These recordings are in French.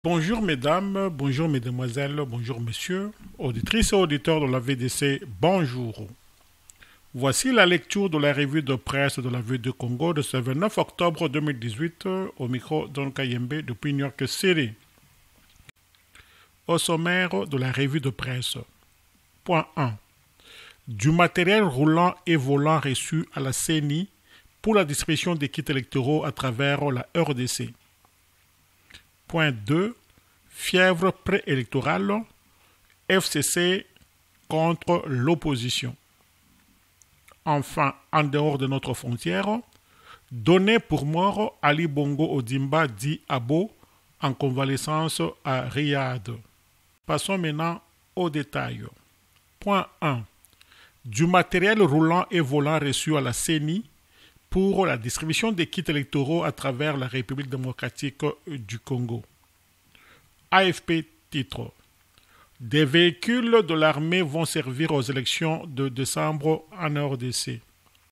Bonjour mesdames, bonjour mesdemoiselles, bonjour messieurs, auditrices et auditeurs de la VDC, bonjour. Voici la lecture de la revue de presse de la VD Congo de ce 29 octobre 2018 au micro d'On Kayembe depuis New York City. Au sommaire de la revue de presse. Point 1. Du matériel roulant et volant reçu à la CENI pour la distribution des kits électoraux à travers la RDC. Point 2. Fièvre préélectorale, FCC contre l'opposition. Enfin, en dehors de notre frontière, donné pour mort Ali Bongo Odimba dit Abo en convalescence à Riyad. Passons maintenant aux détails. Point 1. Du matériel roulant et volant reçu à la CENI pour la distribution des kits électoraux à travers la République démocratique du Congo. AFP titre. Des véhicules de l'armée vont servir aux élections de décembre en RDC.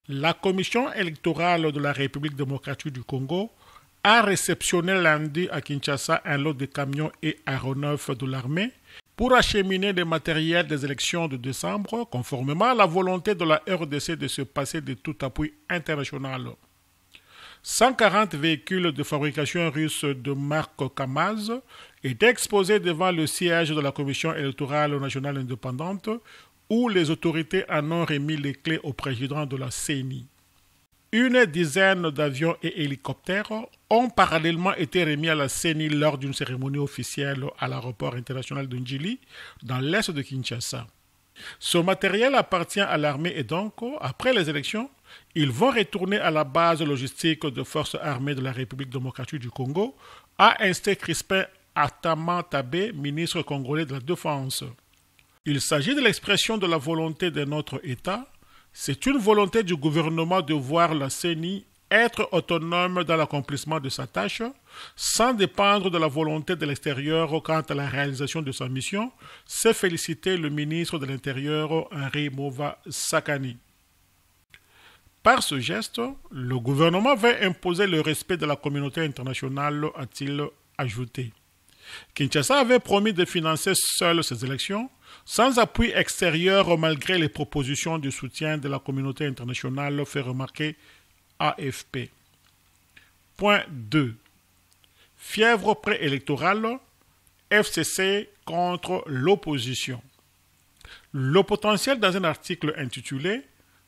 La commission électorale de la République démocratique du Congo a réceptionné lundi à Kinshasa un lot de camions et aéronefs de l'armée pour acheminer le matériel des élections de décembre conformément à la volonté de la RDC de se passer de tout appui international. 140 véhicules de fabrication russe de marque Kamaz étaient exposés devant le siège de la Commission électorale nationale indépendante où les autorités en ont remis les clés au président de la CENI. Une dizaine d'avions et hélicoptères ont parallèlement été remis à la CENI lors d'une cérémonie officielle à l'aéroport international de Njili, dans l'est de Kinshasa. Ce matériel appartient à l'armée et donc, après les élections, ils vont retourner à la base logistique de forces armées de la République démocratique du Congo, a insisté Crispin Atama-Tabé, ministre congolais de la Défense. Il s'agit de l'expression de la volonté de notre État. C'est une volonté du gouvernement de voir la CENI être autonome dans l'accomplissement de sa tâche, sans dépendre de la volonté de l'extérieur quant à la réalisation de sa mission, s'est félicité le ministre de l'Intérieur Henri Mova Sakani. Par ce geste, le gouvernement veut imposer le respect de la communauté internationale, a-t-il ajouté. Kinshasa avait promis de financer seul ces élections, sans appui extérieur malgré les propositions de soutien de la communauté internationale, fait remarquer AFP. Point 2. Fièvre préélectorale, FCC contre l'opposition. Le potentiel dans un article intitulé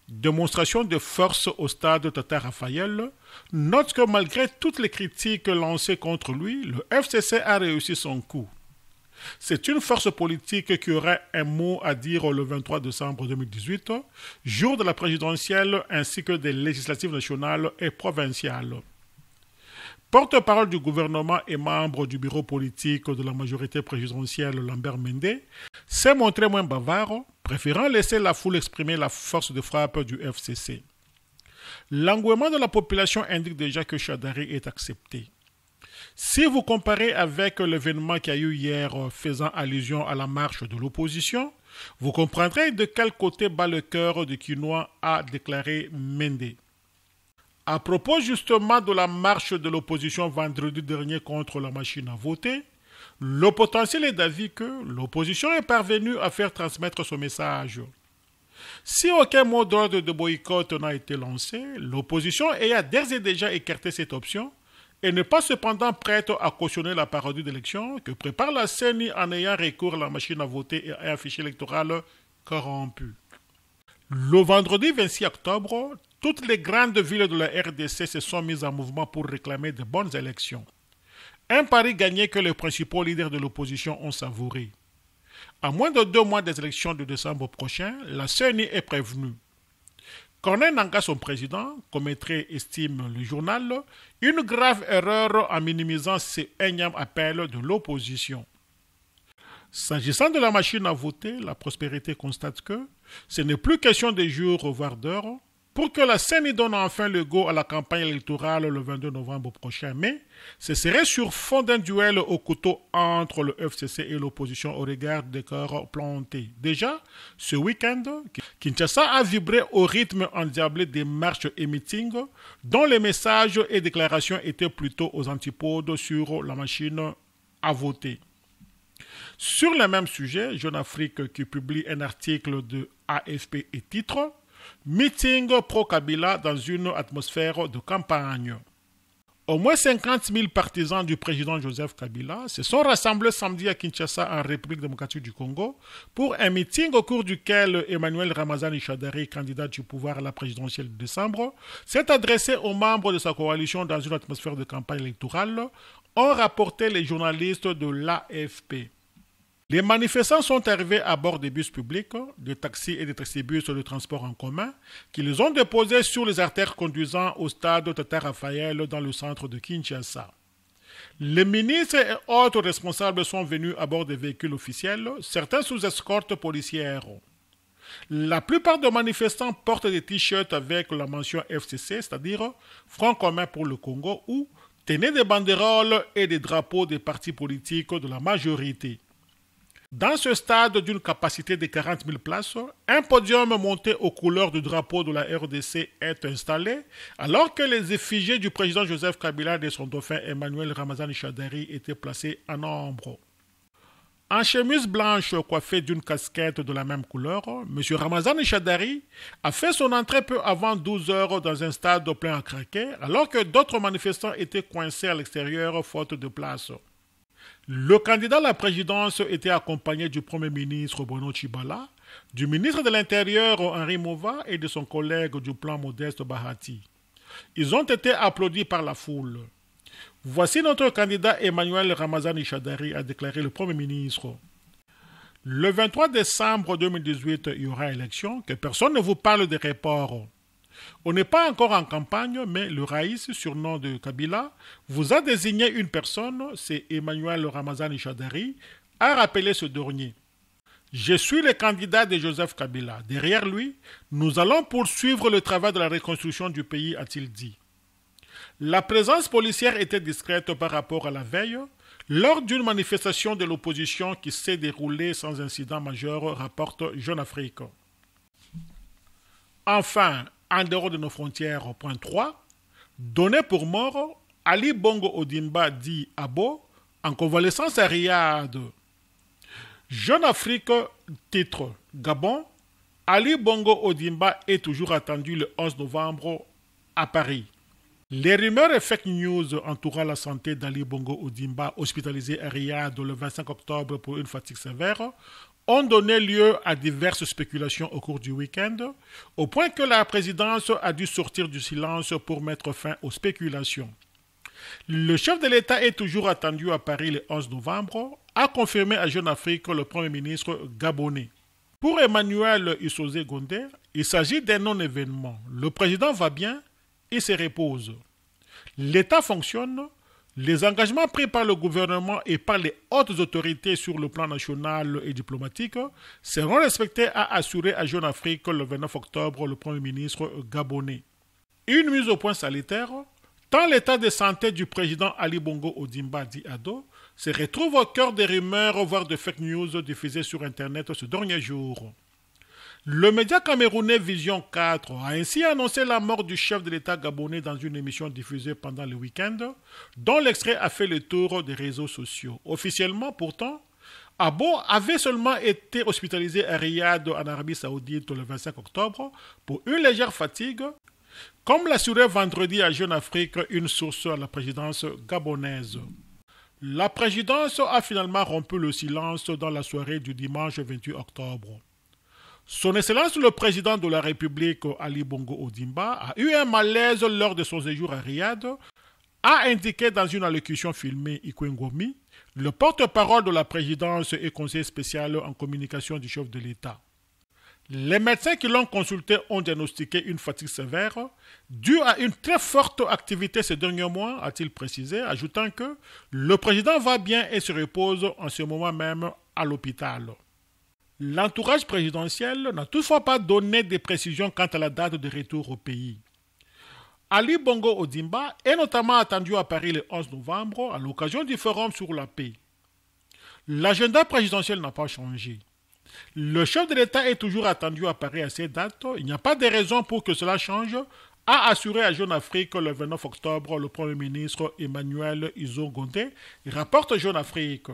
Démonstration de force au stade Tata Raphaël note que malgré toutes les critiques lancées contre lui, le FCC a réussi son coup. C'est une force politique qui aurait un mot à dire le 23 décembre 2018, jour de la présidentielle ainsi que des législatives nationales et provinciales. Porte-parole du gouvernement et membre du bureau politique de la majorité présidentielle Lambert Mende s'est montré moins bavard, préférant laisser la foule exprimer la force de frappe du FCC. L'engouement de la population indique déjà que Chadari est accepté. Si vous comparez avec l'événement qu'il y a eu hier faisant allusion à la marche de l'opposition, vous comprendrez de quel côté bat le cœur de Kinois, a déclaré Mende. À propos justement de la marche de l'opposition vendredi dernier contre la machine à voter, le potentiel est d'avis que l'opposition est parvenue à faire transmettre ce message. Si aucun mot d'ordre de boycott n'a été lancé, l'opposition a d'ores et déjà écarté cette option et n'est pas cependant prête à cautionner la parodie d'élection que prépare la CENI en ayant recours à la machine à voter et à un fichier électoral corrompu. Le vendredi 26 octobre, toutes les grandes villes de la RDC se sont mises en mouvement pour réclamer de bonnes élections. Un pari gagné que les principaux leaders de l'opposition ont savouré. À moins de 2 mois des élections de décembre prochain, la CENI est prévenue. Corneille Nangaa, son président, commettrait, estime le journal, une grave erreur en minimisant ces énièmes appels de l'opposition. S'agissant de la machine à voter, la prospérité constate que ce n'est plus question de jours voire d'heures pour que la CENI donne enfin le go à la campagne électorale le 22 novembre prochain. Mais ce serait sur fond d'un duel au couteau entre le FCC et l'opposition au regard des corps plantés. Déjà, ce week-end, Kinshasa a vibré au rythme endiablé des marches et meetings dont les messages et déclarations étaient plutôt aux antipodes sur la machine à voter. Sur le même sujet, Jeune Afrique qui publie un article de AFP et titre « Meeting pro-Kabila dans une atmosphère de campagne ». Au moins 50 000 partisans du président Joseph Kabila se sont rassemblés samedi à Kinshasa en République démocratique du Congo pour un meeting au cours duquel Emmanuel Ramazani Shadary, candidat du pouvoir à la présidentielle de décembre, s'est adressé aux membres de sa coalition dans une atmosphère de campagne électorale, ont rapporté les journalistes de l'AFP. Les manifestants sont arrivés à bord des bus publics, des taxis et des taxibus de transport en commun, qui les ont déposés sur les artères conduisant au stade Tata Raphaël dans le centre de Kinshasa. Les ministres et autres responsables sont venus à bord des véhicules officiels, certains sous escorte policière. La plupart des manifestants portent des t-shirts avec la mention FCC, c'est-à-dire Front commun pour le Congo, ou tenaient des banderoles et des drapeaux des partis politiques de la majorité. Dans ce stade d'une capacité de 40 000 places, un podium monté aux couleurs du drapeau de la RDC est installé, alors que les effigies du président Joseph Kabila et de son dauphin Emmanuel Ramazani Shadary étaient placées en nombre. En chemise blanche coiffée d'une casquette de la même couleur, M. Ramazani Shadary a fait son entrée peu avant 12 heures dans un stade plein à craquer, alors que d'autres manifestants étaient coincés à l'extérieur faute de place. Le candidat à la présidence était accompagné du Premier ministre Bruno Tshibala, du ministre de l'Intérieur Henri Mova et de son collègue du plan Modeste Bahati. Ils ont été applaudis par la foule. Voici notre candidat Emmanuel Ramazani Shadary, a déclaré le Premier ministre. Le 23 décembre 2018, il y aura élection, que personne ne vous parle des reports. On n'est pas encore en campagne, mais le Raïs, surnom de Kabila, vous a désigné une personne, c'est Emmanuel Ramazani Shadary, a rappelé ce dernier. Je suis le candidat de Joseph Kabila. Derrière lui, nous allons poursuivre le travail de la reconstruction du pays, a-t-il dit. La présence policière était discrète par rapport à la veille, lors d'une manifestation de l'opposition qui s'est déroulée sans incident majeur, rapporte Jeune Afrique. Enfin, en dehors de nos frontières, point 3, donné pour mort, Ali Bongo Ondimba dit Abo, en convalescence à Riyad. Jeune Afrique, titre Gabon, Ali Bongo Ondimba est toujours attendu le 11 novembre à Paris. Les rumeurs et fake news entourant la santé d'Ali Bongo Ondimba, hospitalisé à Riyad le 25 octobre pour une fatigue sévère, ont donné lieu à diverses spéculations au cours du week-end, au point que la présidence a dû sortir du silence pour mettre fin aux spéculations. Le chef de l'État est toujours attendu à Paris le 11 novembre, a confirmé à Jeune Afrique le Premier ministre gabonais. Pour Emmanuel Issozé Gondé, il s'agit d'un non-événement. Le président va bien et se repose. L'État fonctionne. Les engagements pris par le gouvernement et par les hautes autorités sur le plan national et diplomatique seront respectés, a assuré à Jeune Afrique le 29 octobre le Premier ministre gabonais. Une mise au point sanitaire, tant l'état de santé du président Ali Bongo Ondimba dit Ado se retrouve au cœur des rumeurs, voire de fake news diffusées sur Internet ce dernier jour. Le média camerounais Vision 4 a ainsi annoncé la mort du chef de l'État gabonais dans une émission diffusée pendant le week-end, dont l'extrait a fait le tour des réseaux sociaux. Officiellement, pourtant, Abo avait seulement été hospitalisé à Riyad en Arabie Saoudite le 25 octobre pour une légère fatigue, comme l'assurait vendredi à Jeune Afrique une source à la présidence gabonaise. La présidence a finalement rompu le silence dans la soirée du dimanche 28 octobre. Son Excellence le Président de la République, Ali Bongo Ondimba, a eu un malaise lors de son séjour à Riyad, a indiqué dans une allocution filmée Ikwengomi, le porte-parole de la présidence et conseiller spécial en communication du chef de l'État. Les médecins qui l'ont consulté ont diagnostiqué une fatigue sévère, due à une très forte activité ces derniers mois, a-t-il précisé, ajoutant que le président va bien et se repose en ce moment même à l'hôpital. L'entourage présidentiel n'a toutefois pas donné de précisions quant à la date de retour au pays. Ali Bongo Ondimba est notamment attendu à Paris le 11 novembre à l'occasion du Forum sur la paix. L'agenda présidentiel n'a pas changé. Le chef de l'État est toujours attendu à Paris à cette date. Il n'y a pas de raison pour que cela change, a assuré à Jeune Afrique le 29 octobre le Premier ministre Emmanuel Izon-Gondé, rapporte Jeune Afrique.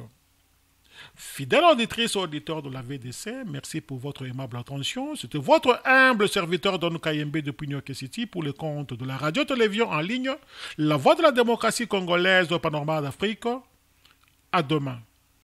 Fidèle auditrice ou auditeur de la VDC, merci pour votre aimable attention. C'était votre humble serviteur Don Kayembe depuis New York City pour le compte de la radio-télévision en ligne La Voix de la démocratie congolaise au panorama d'Afrique. À demain.